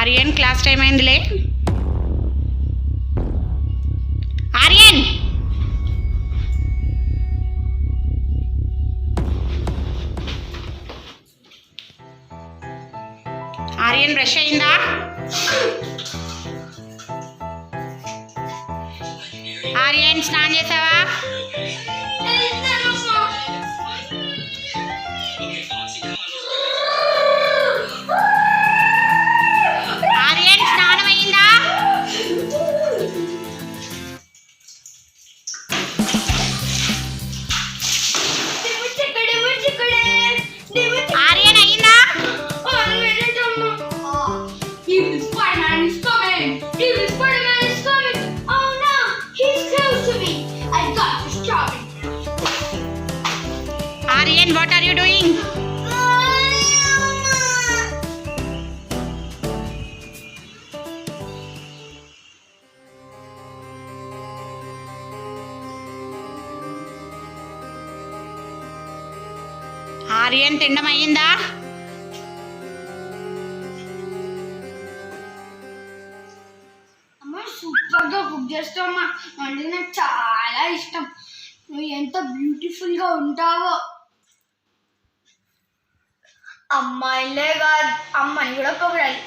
Aryan class time అయిందిలే. Aryan Aryan brush అయిందా? ఆర్యన్ స్నానం చేసావా? ఆర్యన్ స్నానం అయిందా? ఆర్యన్ అయిందా? Aryan, what are you doing? Aryan తినడం అయ్యిందా? అమ్మ సూపర్గా కుక్ చేస్తావమ్మా. అంటే నాకు చాలా ఇష్టం. నువ్వు ఎంత బ్యూటిఫుల్గా ఉంటావో. అమ్మాయిలే కాదు, అమ్మని కూడా పొగడాలి.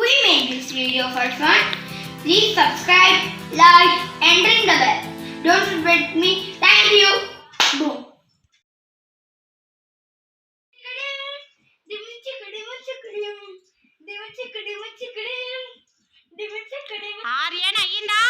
We made this video for fun. Please subscribe, like and ring the bell. Don't forget me. Thank you. Boom. Aryan అయ్యిందా?